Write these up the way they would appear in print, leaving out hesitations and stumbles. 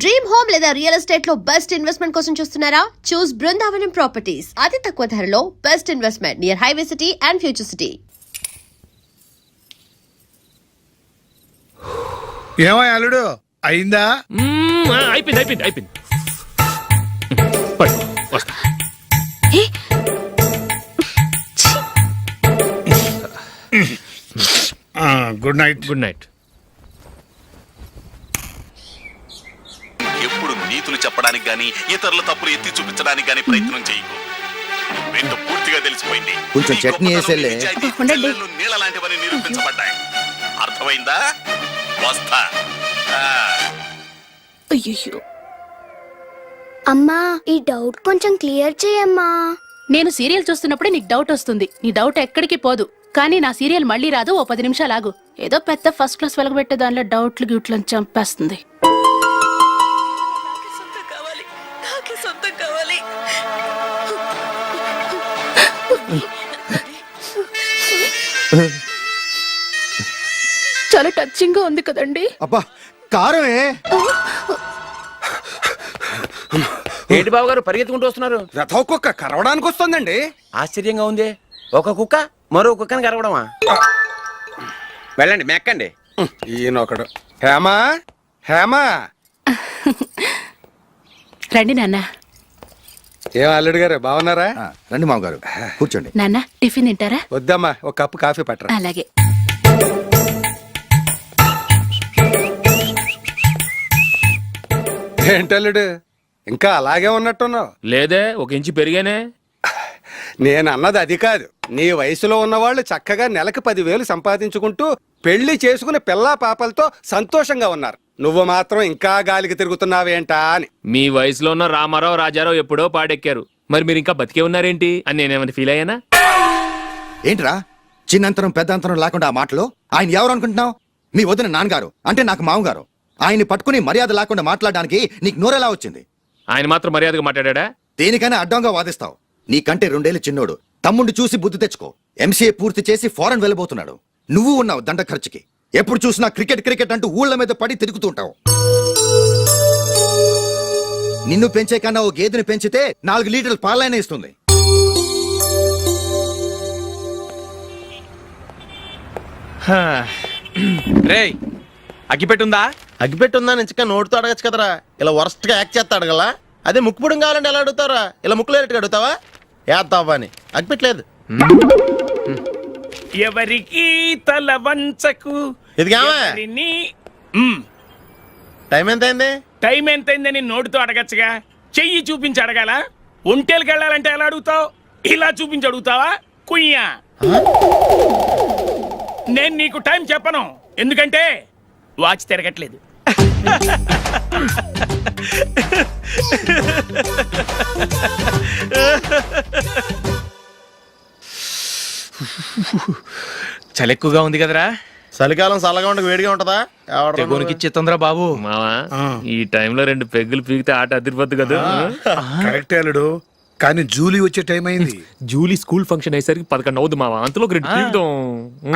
Dream home లేదా real estate లో best investment కోసం చూస్తున్నారా? చూస్ బృందావనం ప్రాపర్టీస్. అతి తక్కువ ధరలో best investment near highway city and future city. ఏమో అల్లుడు అయిందా? అయిపోయింది పట్టు, వస్తా. Good night. Good night. ఎప్పుడు నీతులు చెప్పడానికి గాని ఇతరుల తప్పులు ఎత్తి చూపించడానికి గాని ప్రయత్నం చేయకు. ఏంటో పూర్తిగా తెలిసిపోయింది. కొంచెం నీ చట్నీ గొప్పతనం, వేసేలే. నిజాయితీ, చెల్లెళ్ళు నీళ్ళ లాంటివని నిరూపించబడ్డాయి. అర్థమైందా? వస్తా. అయ్యో అమ్మా, ఈ డౌట్ కొంచెం క్లియర్ చేయమ్మా. నేను సీరియల్ చూస్తున్నప్పుడే నీకు డౌట్ వస్తుంది. నీ డౌట్ ఎక్కడికి పోదు. కానీ నా సీరియల్ మళ్ళీ రాదు. ఓ 10 నిమిషాలు ఆగు. ఏదో పెద్ద ఫస్ట్ క్లాస్ వెలగబెట్టే దానిలో డౌట్లు గ్యూట్లను చంపేస్తుంది. చాలా టచింగ్ గా ఉంది కదండి. అబ్బా కారమే. ఏంటి బాబు గారు పరిగెత్తుకుంటూ వస్తున్నారు? రథం కుక్క కరవడానికి వస్తుందండి. ఆశ్చర్యంగా ఉంది. ఒక కుక్క మరో కుక్కని కరవడమా? వెళ్ళండి మెక్కండి. ఈయనొకడు. హేమా హేమా. రండి నాన్న. ఏం అల్లుడు గారు బాగున్నారా? రండి మామగారు కూర్చోండి. నాన్న టిఫిన్ తింటారా? వద్దమ్మా, ఒక కప్పు కాఫీ పట్టరా. అలాగే. ఏంటల్లుడు ఇంకా అలాగే ఉన్నట్టున్నావు? లేదే, 1 ఇంచు పెరిగానే. నేను అన్నది అది కాదు. నీ వయసులో ఉన్నవాళ్ళు చక్కగా నెలకు 10,000 సంపాదించుకుంటూ పెళ్లి చేసుకుని పిల్లా పాపలతో సంతోషంగా ఉన్నారు. నువ్వు మాత్రం ఇంకా గాలికి తిరుగుతున్నావేంటా అని. మీ వయసులో ఉన్న రామారావు రాజారావు ఎప్పుడో పాడెక్కారు. మరి మీరు ఇంకా బతికే ఉన్నారేంటి అని నేనేమైనా ఫీల్ అయ్యానా? ఏంట్రా చిన్నంతరం పెద్దంతరం లేకుండా ఆ మాటలు? ఆయన ఎవరు అనుకుంటున్నావు? మీ వదిన నాన్నగారు, అంటే నాకు మామగారు. ఆయన్ని పట్టుకుని మర్యాద లేకుండా మాట్లాడడానికి నీకు నోరెలా వచ్చింది? ఆయన మాత్రం మర్యాదగా మాట్లాడా? దేనికైనా అడ్డంగా వాదిస్తావు. నీకంటే 2 ఏళ్ల చిన్నోడు. తమ్ముండి చూసి బుద్ధి తెచ్చుకో. ఎంసీఏ పూర్తి చేసి ఫారెన్ వెళ్ళబోతున్నాడు. నువ్వు ఉన్నావు దండ ఖర్చుకి. ఎప్పుడు చూసినా క్రికెట్ క్రికెట్ అంటూ ఊళ్ళ మీద పడి తిరుగుతుంటావు. నిన్ను పెంచే కన్నా ఓ గేదెని పెంచితే 4 లీటర్ల పాలైనా ఇస్తుంది. రేయ్, అగ్గిపెట్టుందా? అగ్గిపెట్టుందా నుంచి నోటితో అడగచ్చు కదరా. ఇలా వరస్ట్ గా యాక్ట్ చేస్తా అడగలా? అదే ముక్కుపుడం కావాలంటే ఎలా అడుగుతారా? ఇలా ముక్కులేటట్టు అడుగుతావా? ఏత్తావా అని. అగ్గిపెట్టలేదు. ఎవరికి తల వంచకు. ఇది కావా? టైం ఎంత అయింది? టైం ఎంతైందని నోటితో అడగచ్చుగా. చెయ్యి చూపించి అడగాల? ఒంటేలకు వెళ్ళాలంటే ఎలా అడుగుతావు? ఇలా చూపించి అడుగుతావా? కుయ్యా. నేను నీకు టైం చెప్పను, ఎందుకంటే వాచ్ తిరగట్లేదు. చలి ఎక్కువగా ఉంది కదరా. చలికాలం చల్లగా ఉండక వేడిగా ఉంటదా? తెగోనికి తొందర బాబు. మావా, ఈ టైంలో 2 పెగ్గులు పీకితే ఆట అదిరిపోద్దు కదా. కరెక్ట్ అల్లుడు, కానీ జూలీ వచ్చే టైం అయింది. జూలీ స్కూల్ ఫంక్షన్ అయ్యేసరికి 11 అవుద్ది మావా. అంతలో 2 పీకుతాం.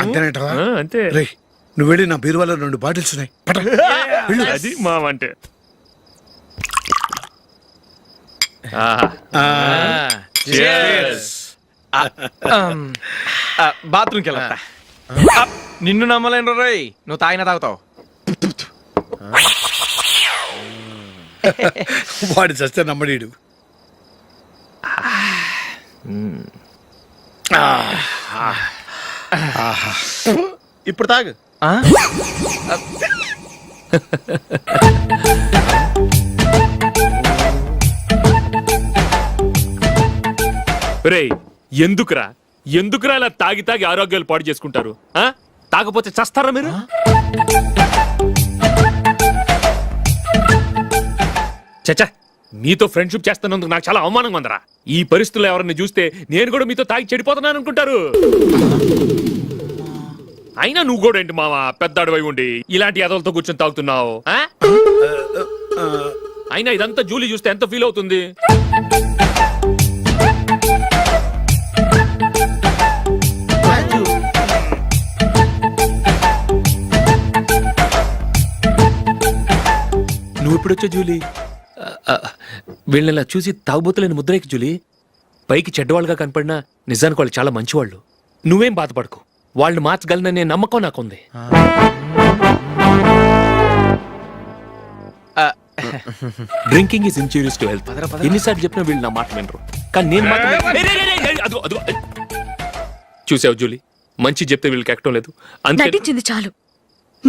అంతేనేటవా? అంతే. రే, నువ్వు వెళ్ళి నా బీరువాలో 2 బాటిల్స్ ఉన్నాయి. అది మావా అంటే. బాత్రూమ్కి వెళ్ళా. నిన్ను నమ్మలేను రోయ్, నువ్వు తాగినా తాగుతావు. వాడి చస్తే నమ్మడీడు. ఇప్పుడు తాగు. రేయ్, ఎందుకురా ఇలా తాగి తాగి ఆరోగ్యాలు పాడు చేసుకుంటారు? తాగపోతే చస్తారా మీరు? చచ్చా, మీతో ఫ్రెండ్షిప్ చేస్తున్నందుకు నాకు చాలా అవమానంగా ఉందరా. ఈ పరిస్థితుల్లో ఎవరిని చూస్తే నేను కూడా మీతో తాగి చెడిపోతున్నాను అనుకుంటారు. అయినా నువ్వు కూడా ఏంటి మావా, పెద్ద అడవై ఉండి ఇలాంటి ఎదలతో కూర్చొని తాగుతున్నావు? అయినా ఇదంతా జూలీ చూస్తే ఎంత ఫీల్ అవుతుంది? నువ్వు నువ్వెప్పుడొచ్చా జూలీ? వీళ్ళని ఇలా చూసి తాగుబోతులేని ముద్రేకి జూలీ. పైకి చెడ్డవాళ్ళుగా కనపడినా నిజానికి వాళ్ళు చాలా మంచివాళ్ళు. నువ్వేం బాధపడకు, వాళ్ళని మార్చగలననే నమ్మకం నాకుంది. Drinking is injurious to health. ఎన్నిసార్లు చెప్పినా వీళ్ళు నా మాట వినరు. కానీ నేను మాత్రం చూసావు జూలీ, మంచి చెప్తే వీళ్ళకి ఎక్కడం లేదు. అంతే. నటించింది చాలు.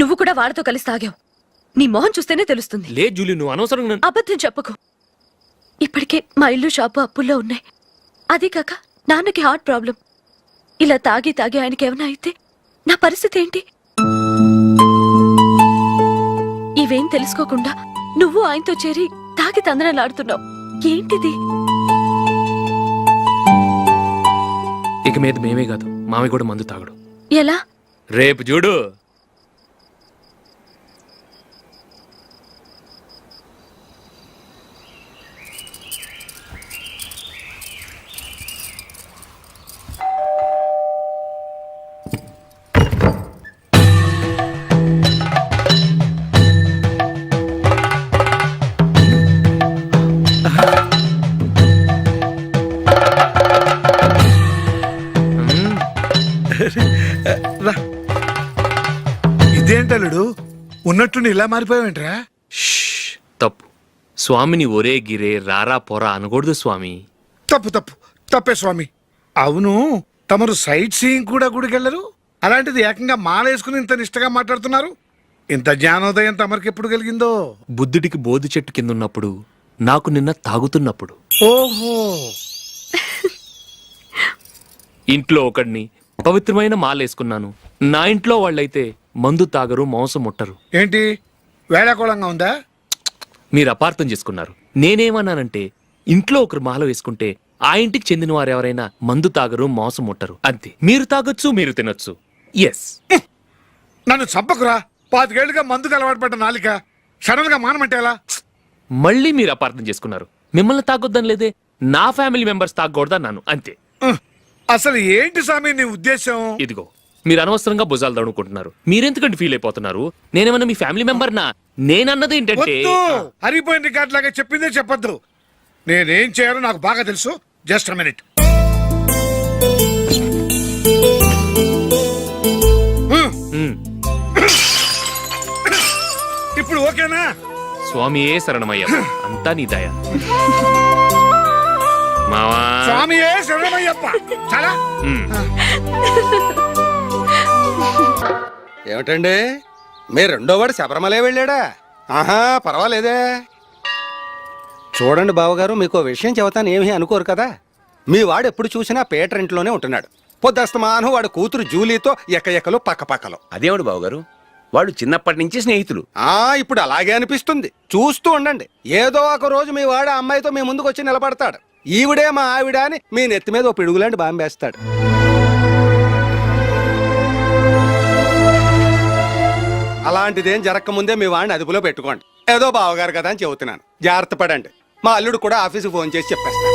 నువ్వు కూడా వాళ్ళతో కలిసి తాగావు. నీ మొహం చూస్తేనే తెలుస్తుంది. లే జూలీ, నువ్వు అనవసరంగా అబద్ధం చెప్పకు. ఇప్పటికే మా ఇల్లు షాపు అప్పుల్లో ఉన్నాయి. అదే కాక నాన్నకి హార్ట్ ప్రాబ్లం. ఇలా తాగి తాగి ఆయనకి ఏమైనా అయితే నా పరిస్థితి ఏంటి? ఇవేం తెలుసుకోకుండా నువ్వు ఆయనతో చేరి తాగి తందనలాడుతున్నావు. ఏంటిది? ఇక మీద మేమే కాదు, మామి కూడా మందు తాగడు. ఎలా? రేపు చూడు. ఇదేంటలుడు ఉన్నట్టుండి ఇలా మారిపోయావేంట్రా? తప్పు. స్వామిని ఒరే గిరే రారా పోరా అనకూడదు స్వామి. తప్పే స్వామి. అవును, తమరు సైట్ సీయింగ్ కూడా గుడికెళ్ళరు. అలాంటిది ఏకంగా మాల వేసుకుని ఇంత నిష్టగా మాట్లాడుతున్నారు. ఇంత జ్ఞానోదయం తమరికి ఎప్పుడు కలిగిందో? బుద్ధుడికి బోధి చెట్టు కింద ఉన్నప్పుడు, నాకు నిన్న తాగుతున్నప్పుడు. ఓహో. ఇంట్లో ఒకడిని పవిత్రమైన మాలేసుకున్నాను. నా ఇంట్లో వాళ్ళైతే మందు తాగరు, మాంసం ముట్టరు. ఏంటి వేళాకోళంగా ఉందా? మీరు అపార్థం చేసుకున్నారు. నేనేమన్నానంటే, ఇంట్లో ఒకరు మాల వేసుకుంటే ఆ ఇంటికి చెందిన వారు ఎవరైనా మందు తాగరు, మాంసం ముట్టరు, అంతే. మీరు తాగొచ్చు, మీరు తినొచ్చు. ఎస్. నన్ను చంపకురా. 5 ఏళ్లుగా మందుకు అలవాటు పడ్డ నాలిక సడన్ గా మానమంటే ఎలా? మళ్ళీ మీరు అపార్థం చేసుకున్నారు. మిమ్మల్ని తాగొద్దని లేదే, నా ఫ్యామిలీ మెంబర్స్ తాగకూడదన్నాను, అంతే. అసలు ఏంటి స్వామి నీ ఉద్దేశం? ఇదిగో, మీరు అనవసరంగా భుజాలు దడుకుంటున్నారు. మీరెందుకంటే ఫీల్ అయిపోతున్నారు? నేనేమన్నా మీ ఫ్యామిలీ మెంబర్ నా? నేనన్నది ఏంటంటే, హరిపోయిన రికార్డ్ లాగా చెప్పిందే చెప్పొద్దు. నేనేం చేయాలో నాకు బాగా తెలుసు. Just a minute. ఇప్పుడు ఓకేనా? స్వామియే శరణమయ్య, అంతా నీ దయ. మావా, స్వామియే శరణమయ్యప్ప. చాలా ఏమిటండి, మీ రెండో వాడు శబరిమలే వెళ్ళాడా? ఆహా, పర్వాలేదే. చూడండి బావగారు, మీకు విషయం చెబుతాను, ఏమీ అనుకోరు కదా. మీ వాడు ఎప్పుడు చూసినా పీటర్ ఇంట్లోనే ఉంటున్నాడు. పొద్దస్తమానం వాడు కూతురు జూలీతో ఎక్కలు పక్కపక్కలో. అదేమిటి బావగారు, వాడు చిన్నప్పటి నుంచి స్నేహితులు. ఇప్పుడు అలాగే అనిపిస్తుంది. చూస్తూ ఉండండి, ఏదో ఒక రోజు మీ వాడు ఆ అమ్మాయితో మీ ముందుకు వచ్చి నిలబడతాడు. ఈవిడే మా ఆవిడ అని మీ నెత్తి మీద ఓ పిడుగులాంటి బాంబేస్తాడు. అలాంటిదేం జరగకముందే మీ వాడిని అదుపులో పెట్టుకోండి. ఏదో బావగారు కదా అని చెబుతున్నాను, జాగ్రత్త పడండి. మా అల్లుడు కూడా ఆఫీసుకు ఫోన్ చేసి చెప్పేస్తాను.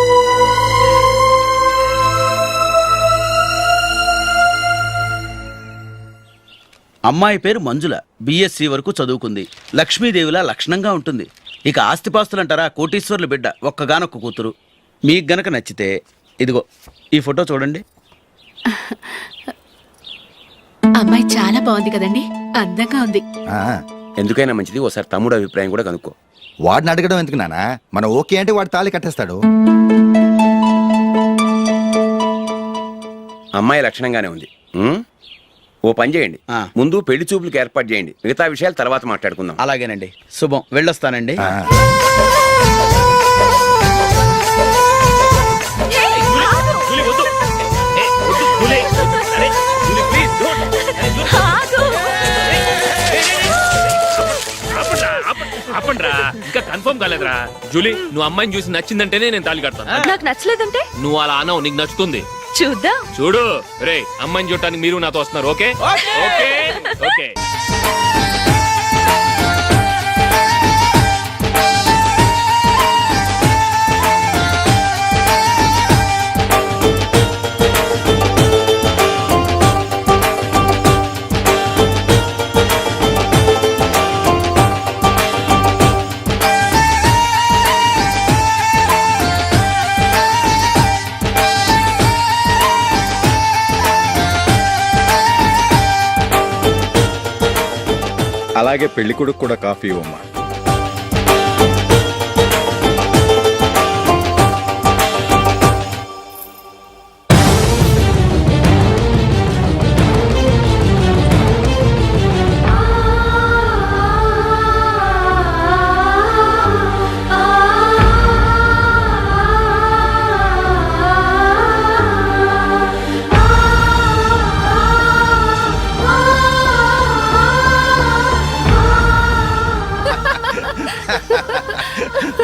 అమ్మాయి పేరు మంజుల. బిఎస్సి వరకు చదువుకుంది. లక్ష్మీదేవిలా లక్షణంగా ఉంటుంది. ఇక ఆస్తిపాస్తులంటారా, కోటీశ్వర్లు బిడ్డ, ఒక్కగానొక్క కూతురు. మీకు గనక నచ్చితే ఇదిగో ఈ ఫోటో చూడండి. అమ్మాయి చాలా బాగుంది కదండి, అందంగా ఉంది. ఎందుకైనా మంచిది ఒకసారి తమ్ముడు అభిప్రాయం కూడా కనుక్కో. వాడిని అడగడం ఎందుకు నానా? మనం ఓకే అంటే వాడు తాళి కట్టేస్తాడు. అమ్మాయి లక్షణంగానే ఉంది. ఓ పని చేయండి, ముందు పెళ్లి చూపులకు ఏర్పాటు చేయండి. మిగతా విషయాలు తర్వాత మాట్లాడుకుందాం. అలాగేనండి. శుభం, వెళ్ళొస్తానండి. ఇంకా కన్ఫర్మ్ కాలేదురా. జూలీ, నువ్వు అమ్మాయిని చూసి నచ్చిందంటేనే నేను తాళి కడతాను. నాకు నచ్చలేదంటే నువ్వు అలా అనవు, నీకు నచ్చుతుంది. చూద్దాం. చూడు రే, అమ్మాయిని చూడటానికి మీరు నాతో వస్తున్నారు. Okay okay okay. అలాగే పెళ్లి కొడుకు కూడా కాఫీ ఇవ్వమ్మా.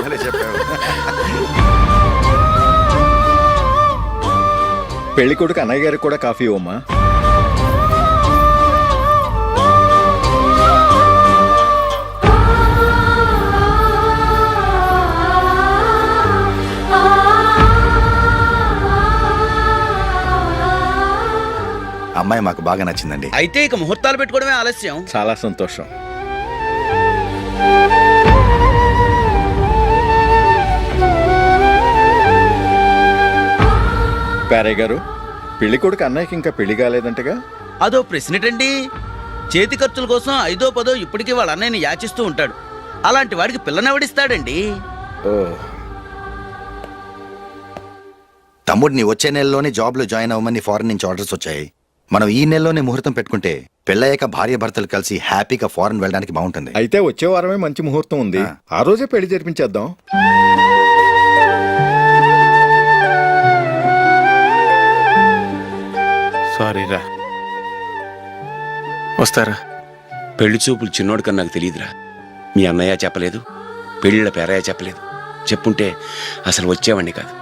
భలే చెప్పావు. పెళ్లి కొడుకు అన్నయ్య గారికి కూడా కాఫీ ఇవ్వమ్మా. అమ్మాయి మాకు బాగా నచ్చిందండి. అయితే ఇక ముహూర్తాలు పెట్టుకోవడమే ఆలస్యం. చాలా సంతోషం. పేరయ్య గారు, పెళ్లి కొడుకు అన్నయ్యకి ఇంకా పెళ్లి కాలేదంటగా? అదో ప్రశ్నటండి. చేతి ఖర్చుల కోసం 5ో 10 ఇప్పటికీ వాళ్ళ అన్నయ్యని యాచిస్తూ ఉంటాడు. అలాంటి వాడికి పిల్లనెవడిస్తాడండి? ఓ, తమ్ముడిని వచ్చే నెలలోనే జాబ్ లో జాయిన్ అవ్వమని ఫారెన్ నుంచి ఆర్డర్స్ వచ్చాయి. మనం ఈ నెలలోనే ముహూర్తం పెట్టుకుంటే పెళ్ళయ్యాక భార్య భర్తలు కలిసి హ్యాపీగా ఫారెన్ వెళ్ళడానికి బాగుంటుంది. అయితే వచ్చే వారమే మంచి ముహూర్తం ఉంది. ఆ రోజే పెళ్లి జరిపించేద్దాం. సారీరా. వస్తారా? పెళ్లి చూపులు చిన్నోడు కన్నా నాకు తెలియదురా. మీ అన్నయ్య చెప్పలేదు, పెళ్ళిళ్ళ పేరయ్య చెప్పలేదు. చెప్పుంటే అసలు వచ్చేవాడిని కాదు.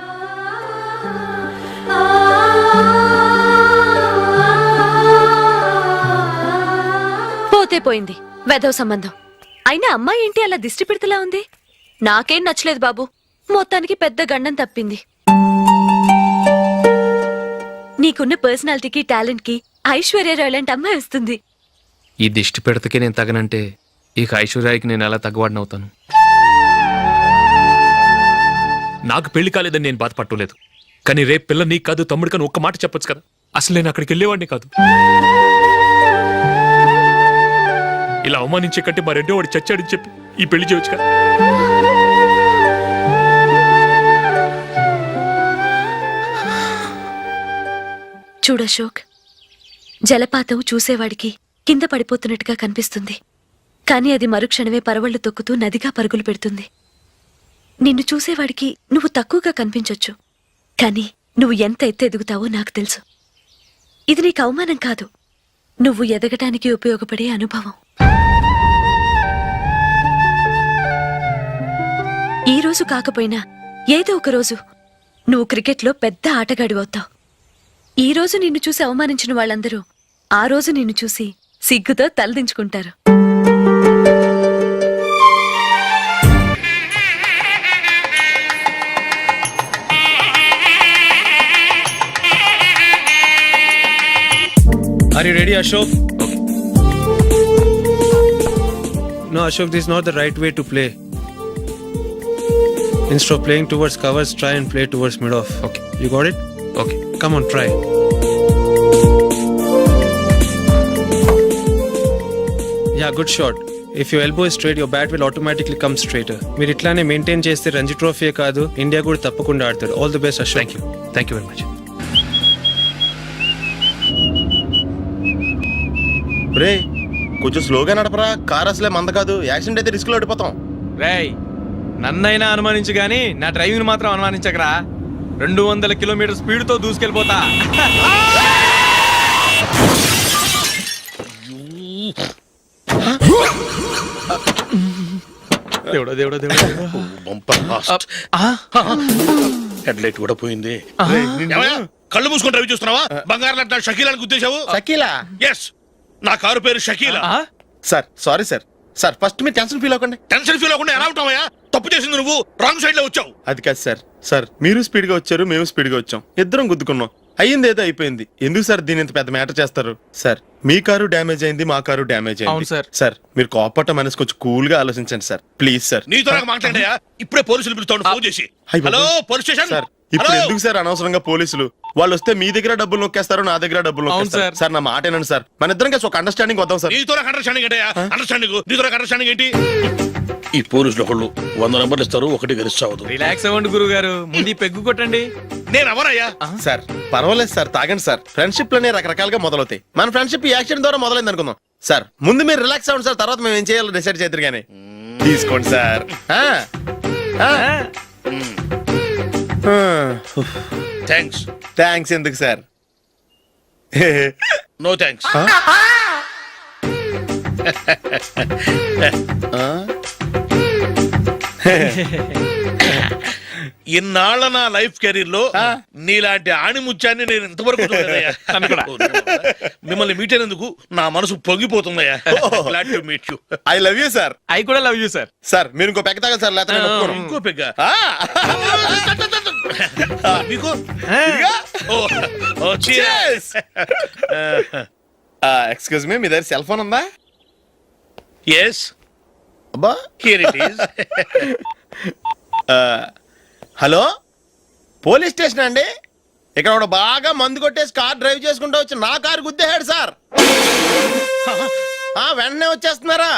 పోతే పోయింది వెధవ సంబంధం. అయినా అమ్మాయి ఏంటి అలా దిష్టి పెడతలా ఉంది? నాకేం నచ్చలేదు బాబు. మొత్తానికి పెద్ద గండం తప్పింది. నీకున్న పర్సనాలిటీకి టాలెంట్ కి ఐశ్వర్యరాయ్ లాంటి అమ్మాయి వస్తుంది. ఈ దిష్టి పెడతకే నేను తగనంటే ఇక ఐశ్వర్యానికి నేను ఎలా తగ్గవాడినవుతాను? నాకు పెళ్లి కాలేదని నేను బాధపట్టలేదు. కానీ రేపు పిల్ల నీకు కాదు తమ్ముడు కానీ ఒక్క మాట చెప్పొచ్చు కదా. అసలు నేను అక్కడికి వెళ్ళేవాడిని కాదు. ఇలా అవమానించే కంటే మా రెండో వాడు చచ్చాడని చెప్పి ఈ పెళ్లి చేయొచ్చు కదా. చూడశోక్, జలపాతం చూసేవాడికి కింద పడిపోతున్నట్టుగా కనిపిస్తుంది. కానీ అది మరుక్షణమే పరవళ్లు తొక్కుతూ నదిగా పరుగులు పెడుతుంది. నిన్ను చూసేవాడికి నువ్వు తక్కువగా కనిపించొచ్చు, కానీ నువ్వు ఎంత ఎత్తు ఎదుగుతావో నాకు తెలుసు. ఇది నీకు అవమానం కాదు, నువ్వు ఎదగటానికి ఉపయోగపడే అనుభవం. ఈ రోజు కాకపోయినా ఏదో ఒక రోజు నువ్వు క్రికెట్లో పెద్ద ఆటగాడివవుతావు. ఈ రోజు నిన్ను చూసి అవమానించిన వాళ్ళందరూ ఆ రోజు నిన్ను చూసి సిగ్గుతో తలదించుకుంటారు. Are you ready, Ashok? Okay. No, Ashok, this is not the right way to play. Instead of playing towards covers, try and play towards mid-off. Okay. You got it? Okay. Come on, try. Yeah, good shot. If your elbow is straight, your bat will automatically come straighter. మీరు ఇట్లానే maintain చేస్తే Ranji trophy కాదు India కూడా తప్పకుండా ఆడతాడు. All the best, Ashok. Thank you very much. రే, కొంచెం స్లోగా నడపరా. కార్ అసలే మంద కాదు. యాక్సిడెంట్ అయితే రిస్క్ లో ఓడిపోతాం. రేయ్, నన్నైనా అనుమానించు గానీ నా డ్రైవింగ్ మాత్రం అనుమానించకరా. 200 కిలోమీటర్ స్పీడ్ తో దూసుకెళ్ళిపోతా. దేవుడా దేవుడా దేవుడా. హెడ్ లైట్ కూడా పోయింది. కళ్ళు మూసుకొని రవి చూస్తున్నావా? బంగారం లాంటి షకీలాని గుర్తించావు? షకీలా? ఎస్, నా కారు పేరు Shakeela. Sir sorry sir. Sir first మీరు టెన్షన్ ఫీల్ అవ్వకండి. టెన్షన్ ఫీల్ అవ్వకుండా ఎలా ఉంటావయ్యా? తప్పు చేసింది నువ్వు, రాంగ్ సైడ్ లో వచ్చావు. అది కాదు సార్. సార్ మీరు స్పీడ్ గా వచ్చారు, మేము స్పీడ్ గా వచ్చాం. ఇద్దరం గుద్దుకున్నాం. అయ్యింది ఏదో అయిపోయింది. ఎందుకు సార్ దీని ఇంత పెద్ద మ్యాటర్ చేస్తారు? సార్ మీ కారు డ్యామేజ్ అయింది, మా కారు డ్యామేజ్ అయింది. సార్. సార్ మీరు కోపట్ట మనసు కొంచెం కూల్ గా ఆలోచించండి సార్, ప్లీజ్ సార్. నీతో నాకు మాట్లాడాయా? ఇప్పుడే పోలీసులు పిలుస్తాను ఫోన్ చేసి. అయ్ బాబోయ్. Hello police station. సార్ ఇప్పుడు ఎందుకు సార్ అనవసరంగా పోలీసులు? వాళ్ళు వస్తే మీ దగ్గర డబ్బులు నొక్కేస్తారు, నా దగ్గర డబ్బులు నొక్కేస్తారు. సార్ నా మాట ఏనండి సార్, మన ఇద్దరం కలిసి ఒక అండర్స్టాండింగ్ వద్దాం సార్. నీతో అండర్స్టాండింగ్ ఏంటి? అండర్స్టాండింగ్ ఏంటి? ఈ పోలీసులు ఒకళ్ళు 100 నెంబర్లు ఇస్తారు, ఒకటి గెలుస్తావదు. రిలాక్స్ అవ్వండి గురువు గారు, ముందు పెగ్గు కొట్టండి. నేను ఎవరయ్యా? సార్ పర్వాలేదు సార్, తాగండి సార్. ఫ్రెండ్షిప్ లోనే రకరకాలుగా మొదలవుతాయి. మన ఫ్రెండ్షిప్ ఈ యాక్సిడెంట్ ద్వారా మొదలైంది అనుకుందాం. సార్ ముందు మీరు రిలాక్స్ అవ్వండి సార్, తర్వాత మేము ఏం చేయాలో డిసైడ్ చేద్దరు కానీ. తీసుకోండి సార్. థ్యాంక్స్. థ్యాంక్స్ ఎందుకు సార్? No thanks. ఇన్నాళ్ళ నా లైఫ్ కెరీర్ లో నీలాంటి ఆణిముత్యాన్ని నేను ఇంతవరకు చూడలేదయ్యా. మిమ్మల్ని మీట్ అయినందుకు నా మనసు పొంగిపోతుందయ్యా. Glad to meet you. I love you sir. I కూడా లవ్ యూ సార్. సార్ మీరు ఇంకో పెక్క తాగండి సార్, లేకపోతే నేను ఒప్పుకోను. ఇంకో పెగ్గ మీకు? ఎక్స్క్యూజ్ మీ, మీ దగ్గర సెల్ ఫోన్ ఉందా? ఎస్, అబ్బా here it is. Hello, police station అండి. ఇక్కడ ఒకడు బాగా మందు కొట్టేసి కార్ డ్రైవ్ చేసుకుంటూ వచ్చి నా కారు గుద్దేశాడు సార్. వెంటనే వచ్చేస్తున్నారా?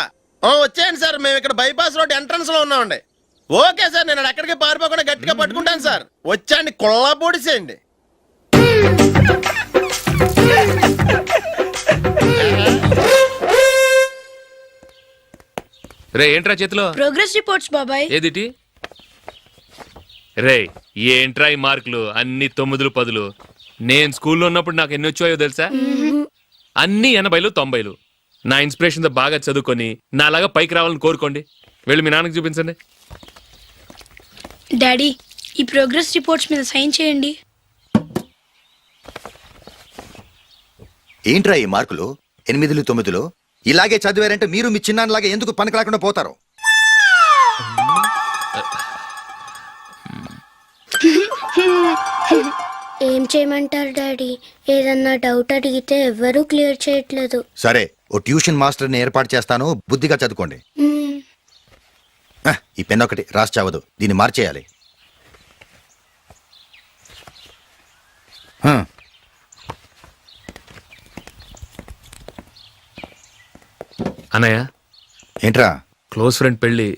వచ్చేయండి సార్, మేము ఇక్కడ బైపాస్ రోడ్ ఎంట్రన్స్ లో ఉన్నామండి. ఓకే సార్, నేను ఎక్కడికి పారిపోకుండా గట్టిగా పట్టుకుంటాను సార్. వచ్చాండి, కొల్లా పొడిసేయండి. రే ఏంట్రా చేతిలో? ప్రోగ్రెస్ రిపోర్ట్స్ బాబాయ్. ఏదిటి? రే ఏంట్రా ఈ మార్కులు అన్ని 9లు 10లు? నేను స్కూల్లో ఉన్నప్పుడు నాకు ఎన్ని వచ్చాయో తెలుసా? అన్ని 80లు 90లు. నా ఇన్స్పిరేషన్ తో బాగా చదువుకొని నాలాగా పైకి రావాలని కోరుకోండి. వెళ్ళి మీ నాన్నకి చూపించండి. డాడీ, ఈ ప్రోగ్రెస్ రిపోర్ట్స్ మీద సైన్ చేయండి. ఏంట్రా ఈ మార్కులు 8లు 9లు? ఇలాగే చదివారంటే మీరు మీ చిన్నాన్నలాగా ఎందుకు పనికి లేకుండా పోతారు? ఏం చేయమంటారు డాడీ? ఏదన్నా డౌట్ అడిగితే ఎవ్వరూ క్లియర్ చేయట్లేదు. సరే, ఓ ట్యూషన్ మాస్టర్ని ఏర్పాటు చేస్తాను, బుద్ధిగా చదువుకోండి. ఈ పెన్ ఒకటి రాసి చావదు, దీన్ని మార్చేయాలి. అన్నయ్య, ఏంట్రా? క్లోజ్ ఫ్రెండ్ పెళ్ళి,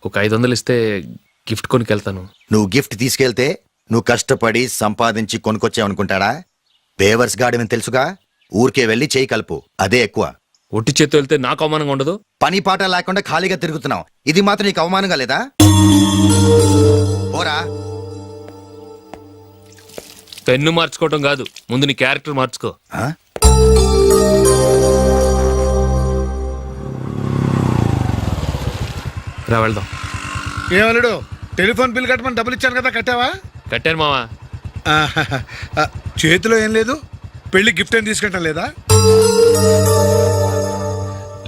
ఒక 500 ఇస్తే గిఫ్ట్ కొనుకెళ్తాను. నువ్వు గిఫ్ట్ తీసుకెళ్తే నువ్వు కష్టపడి సంపాదించి కొనుక్కొచ్చావనుకుంటాడా? పేవర్స్ గాడమని తెలుసుగా, ఊరికే వెళ్ళి చేయి కలుపు, అదే ఎక్కువ. ఒట్టి చేత్తో వెళ్తే నాకు అవమానంగా ఉండదు? పని పాట లేకుండా ఖాళీగా తిరుగుతున్నావు, ఇది మాత్రం నీకు అవమానంగా లేదా? ఓరా, పెన్ను మార్చుకోవటం కాదు, ముందు నీ క్యారెక్టర్ మార్చుకో. రా వెళ్దాం. ఏమలుడు, టెలిఫోన్ బిల్ కట్టమని డబ్బులు ఇచ్చాను కదా, కట్టావా? కట్టాను మావా. చేతిలో ఏం లేదు, పెళ్లి గిఫ్ట్ ఏం తీసుకుంటాం లేదా?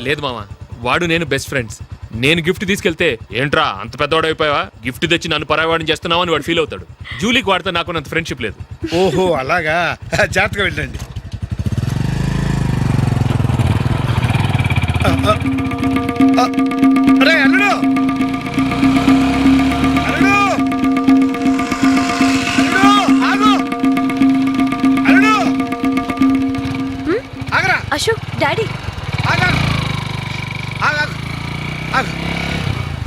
లేదు మావా, వాడు నేను బెస్ట్ ఫ్రెండ్స్. నేను గిఫ్ట్ తీసుకెళ్తే ఏంట్రా అంత పెద్దవాడు అయిపోయావా, గిఫ్ట్ తెచ్చి నన్ను పరాయవాడిని చేస్తున్నావు అని వాడు ఫీల్ అవుతాడు. జూలీకి వాడితే నాకు అంత ఫ్రెండ్షిప్ లేదు. ఓహో అలాగా, జాగ్రత్తగా వెళ్ళండి. అరే అల్లుడు, అల్లుడు, అల్లుడు, ఆగు, అల్లుడు, ఆగరా. అశోక్, డాడీ. ఆగు, ఆగు, ఆగు,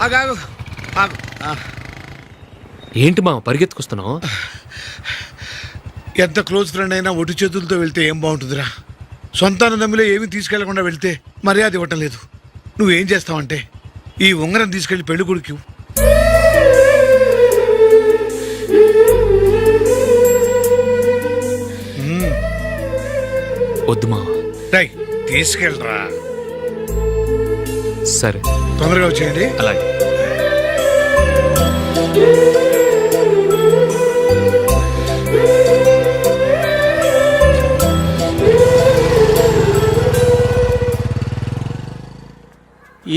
ఆగు, ఆగు, ఆగు. ఏంటి మా పరిగెత్తుకొస్తున్నావు? ఎంత క్లోజ్ ఫ్రెండ్ అయినా ఒటి చేతులతో వెళ్తే ఏం బాగుంటుందిరా? సొంతాన నమ్మిలో ఏమీ తీసుకెళ్లకుండా వెళ్తే మర్యాద ఇవ్వటం లేదు. నువ్వేం చేస్తావంటే ఈ ఉంగరం తీసుకెళ్లి పెళ్లి కొడుకు వద్దు మా. తీసుకెళ్ళరా. సరే, తొందరగా వచ్చేయండి. అలాగే.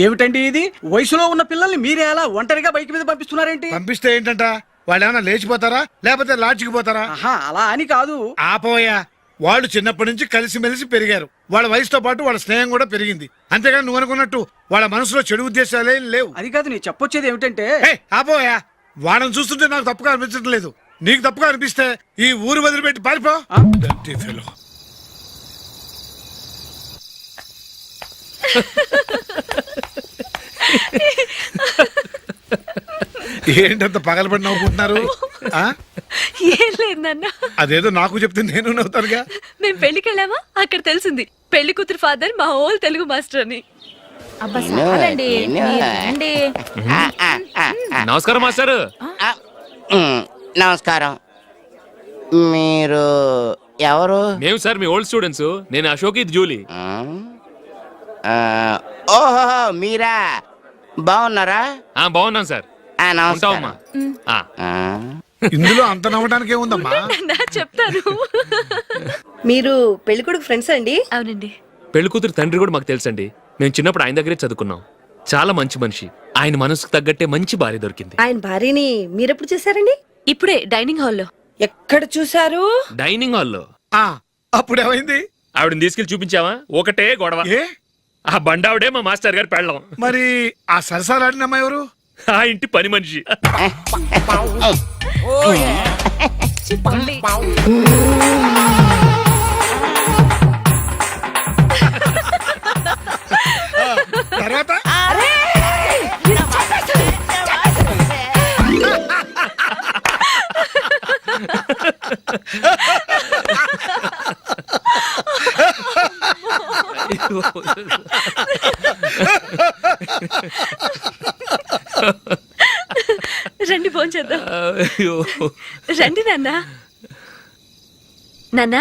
ఏమిటండి ఇది? వయసులో ఉన్న పిల్లల్ని మీరే అలా ఒంటరిగా బైక్ మీద పంపిస్తున్నారేంటి? పంపిస్తే ఏంటంట, వాళ్ళు ఏమైనా లేచిపోతారా లేకపోతే లాడ్జికి పోతారా? అలా అని కాదు. ఆపోయా, వాళ్ళు చిన్నప్పటి నుంచి కలిసిమెలిసి పెరిగారు. వాళ్ళ వయసుతో పాటు వాళ్ళ స్నేహం కూడా పెరిగింది. అంతేగాని నువ్వు అనుకున్నట్టు వాళ్ళ మనసులో చెడు ఉద్దేశాలే లేవు. అది కాదు, నేను చెప్పొచ్చేది ఏమిటంటే, ఆపోయా, వాళ్ళని చూస్తుంటే నాకు తప్పుగా అనిపించడం లేదు. నీకు తప్పుగా అనిపిస్తే ఈ ఊరు వదిలిపెట్టి పారిపో Dirty fellow. ఏంటంత పగలబడి నవ్వుకుంటున్నారు ఆ? ఏం లేదు నాన్న. అదేదో నాకు చెప్తే నేను నవ్వుతానుగా. మేము పెళ్లికి వెళ్ళామా అక్కడ తెలిసింది పెళ్లి కూతురు ఫాదర్ మా హోల్ తెలుగు మాస్టర్ అని. నమస్కారం మాస్టర్. నమస్కారం. మీరు ఎవరు? మేము సార్ మీ ఓల్డ్ స్టూడెంట్స్. నేను అశోక్, ఇది జూలీ. ఓహో మీరా, బాగున్నారా? బాగున్నాం సార్. ఉంటావమ్మా. ఇందులో అంత నవ్వడానికి ఏముందమ్మా? చెప్తాను. మీరు పెళ్లి కొడుకు ఫ్రెండ్స్ అండి? అవునండి. పెళ్లి కూతురు తండ్రి కూడా మాకు తెలుసండి. మేము చిన్నప్పుడు ఆయన దగ్గరే చదువుకున్నాం. చాలా మంచి మనిషి. ఆయన మనసుకు తగ్గట్టే మంచి భార్య దొరికింది. ఆయన భార్యని మీరెప్పుడు చూసారండి? ఇప్పుడే డైనింగ్ హాల్లో. ఎక్కడ చూసారు? డైనింగ్ హాల్లో. అప్పుడు ఏమైంది? ఆవిడని తీసుకెళ్లి చూపించావా? ఒకటే గొడవ. ఏ ఆ బండావిడే మా మాస్టర్ గారు పెళ్ళం. మరి ఆ సరసాలాడిన అమ్మాయి ఎవరు? ఆ ఇంటి పని మనిషి. తర్వాత రండి ఫోన్ చేద్దాం. రండి నాన్న. నాన్న